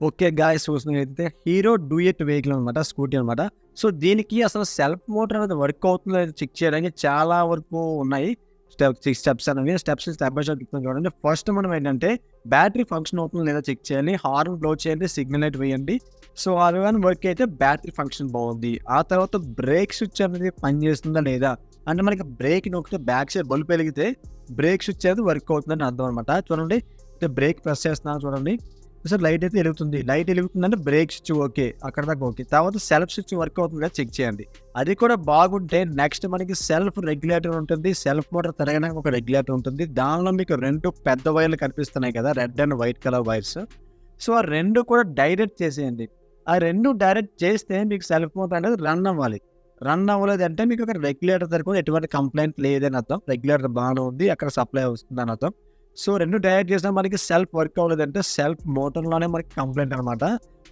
Okay guys, చూసినట్టయితే hero duvet vehicle అనమాట, scooty అనమాట. సో దీనికి అసలు సెల్ఫ్ మోటార్ అనేది వర్క్ అవుతుందో లేదో చెక్ చేయడానికి చాలా వరకు ఉన్నాయి. స్టెప్స్ అనేవి స్టెప్ బై స్టెప్ చెప్తాను చూడండి. ఫస్ట్ మనం ఏంటంటే బ్యాటరీ ఫంక్షన్ అవుతుందో లేదో చెక్ చేయాలి. హార్న్ బ్లో చేయండి, సిగ్నల్ లైట్ వేయండి. సో అది కానీ వర్క్ అయితే బ్యాటరీ ఫంక్షన్ బాగుంది. ఆ తర్వాత బ్రేక్ స్విచ్ అనేది పనిచేస్తుందా లేదా, అంటే మనకి బ్రేక్ నొక్కితే బ్యాక్ సైడ్ బల్బ్ వెలిగితే బ్రేక్ స్విచ్ అనేది వర్క్ అవుతుందని అర్థం అనమాట. చూడండి, బ్రేక్ ప్రెస్ చేస్తున్నాను చూడండి. సార్ లైట్ అయితే వెలుగుతుంది. లైట్ వెలుగుతుందంటే బ్రేక్ స్విచ్ ఓకే, అక్కడ దాకా ఓకే. తర్వాత సెల్ఫ్ స్విచ్ వర్క్ అవుతుందా చెక్ చేయండి. అది కూడా బాగుంటే నెక్స్ట్ మనకి సెల్ఫ్ రెగ్యులేటర్ ఉంటుంది. సెల్ఫ్ మోటార్ తిరగడానికి ఒక రెగ్యులేటర్ ఉంటుంది. దానిలో మీకు 2 పెద్ద వైర్లు కనిపిస్తున్నాయి కదా, red and white colour wires. So ఆ 2 కూడా డైరెక్ట్ చేసేయండి. ఆ 2 డైరెక్ట్ చేస్తే మీకు సెల్ఫ్ మోటార్ అనేది రన్ అవ్వాలి. రన్ అవ్వలేదంటే మీకు ఒక రెగ్యులేటర్ దగ్గర కూడా ఎటువంటి కంప్లైంట్ లేదని అర్థం. రెగ్యులేటర్ బాగానే ఉంది, అక్కడ సప్లై వస్తుందని అర్థం. సో 2 డైరెక్ట్ చేసినా మనకి సెల్ఫ్ వర్క్ అవ్వలేదంటే సెల్ఫ్ మోటార్లోనే మనకి కంప్లైంట్ అనమాట.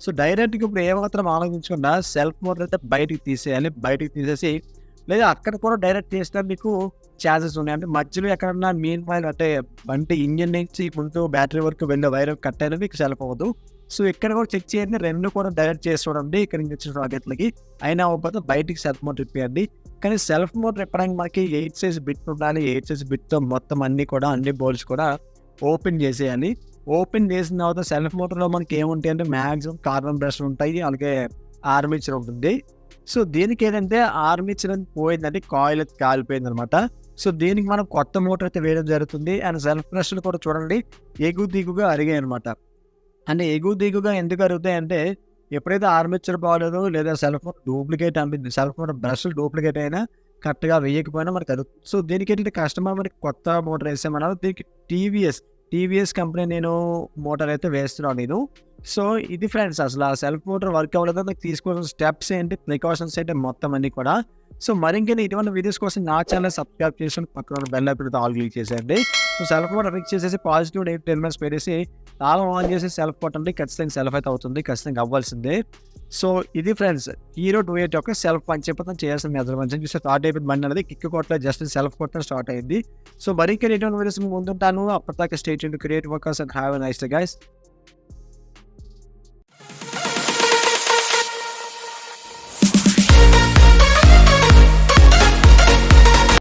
సో డైరెక్ట్గా ఇప్పుడు ఏమాత్రం ఆలోచించకుండా సెల్ఫ్ మోటార్ అయితే బయటికి తీసేయాలి. బయటికి తీసేసి లేదా అక్కడ కూడా డైరెక్ట్ చేసినా మీకు ఛాన్సెస్ ఉన్నాయి. అంటే మధ్యలో ఎక్కడన్నా మెయిన్ వైర్ అంటే బండి ఇంజిన్ నుంచి ముందు బ్యాటరీ వరకు వెళ్ళే వైర్ కట్ అయినా మీకు సెల్ఫ్ అవ్వదు. సో ఇక్కడ కూడా చెక్ చేయండి. 2 కూడా డైరెక్ట్ చేసి చూడండి. ఇక్కడ నుంచి వచ్చిన రాకెట్లకి అయినా అవ్వకపోతే బయటికి సెల్ఫ్ మోటార్ ఇప్పేయండి. కానీ సెల్ఫ్ మోటార్ ఇప్పడానికి మనకి 8 సైజ్ బిట్ ఉండాలి. 8 సైజ్ బిట్తో మొత్తం అన్ని బోల్ట్స్ కూడా ఓపెన్ చేసేయాలి. ఓపెన్ చేసిన తర్వాత సెల్ఫ్ మోటార్లో మనకి ఏముంటాయి అంటే మ్యాక్సిమం కార్బన్ బ్రష్లు ఉంటాయి, అలాగే ఆర్మేచర్ ఉంటుంది. సో దీనికి ఏంటంటే ఆర్మేచర్ అని పోయిందంటే కాయిల్ అయితే కాలిపోయింది అనమాట. సో దీనికి మనం కొత్త మోటార్ అయితే వేయడం జరుగుతుంది. అండ్ సెల్ఫ్ బ్రష్లు కూడా చూడండి ఎగు దిగుగా అరిగాయి అనమాట. అంటే ఎగు దిగుగా ఎందుకు అరుగుతాయంటే ఎప్పుడైతే ఆర్మేచర్ బాగాలేదో లేదా సెల్ఫ్ మోటార్ డూప్లికేట్ అనిపింది, సెల్ఫ్ మోటార్ బ్రష్లు డూప్లికేట్ అయినా కరెక్ట్గా వేయకపోయినా మనకు అరుగుతుంది. సో దీనికి ఏంటంటే కస్టమర్ మనకి కొత్త మోటార్ వేసామన్నా దీనికి టీవీఎస్ కంపెనీ నేను మోటార్ అయితే వేస్తున్నాను నేను. సో ఇది ఫ్రెండ్స్, అసలు ఆ సెల్ఫ్ మోటార్ వర్క్ అవ్వలేదో నాకు తీసుకోవాల్సిన స్టెప్స్ ఏంటి, ప్రికాషన్స్ ఏంటి మొత్తం అన్నీ కూడా. సో మరింకెన్ని ఇటువంటి వీడియోస్ కోసం నా ఛానల్ సబ్స్క్రైబ్ చేసి పక్కన బెల్ ఐకాన్ ఆల్ క్లిక్ చేసేయండి. సో సెల్ఫ్ మోటార్ ఫిక్స్ చేసేసి పాజిటివ్ నెగిటివ్ టెర్మినల్స్ పెట్టేసి తాళం ఆన్ చేసి సెల్ఫ్ కొట్టండి. ఖచ్చితంగా సెల్ఫ్ అయితే అవుతుంది, ఖచ్చితంగా అవ్వాల్సిందే. సో ఇది ఫ్రెండ్స్ హీరో డూయట్ యొక్క సెల్ఫ్ పని చెప్పి చేయాల్సిన మెజర్మెంట్స్ స్టార్ట్ అయిపోయింది. బండి అనేది కిక్ కొట్టలేదు, జస్ట్ సెల్ఫ్ కొట్టడం స్టార్ట్ అయింది. సో మరింకెన్ని ఇటువంటి వీడియోస్ ముందుంటాను. అప్పటిదాకా stay tuned, create workers and have a nice day guys.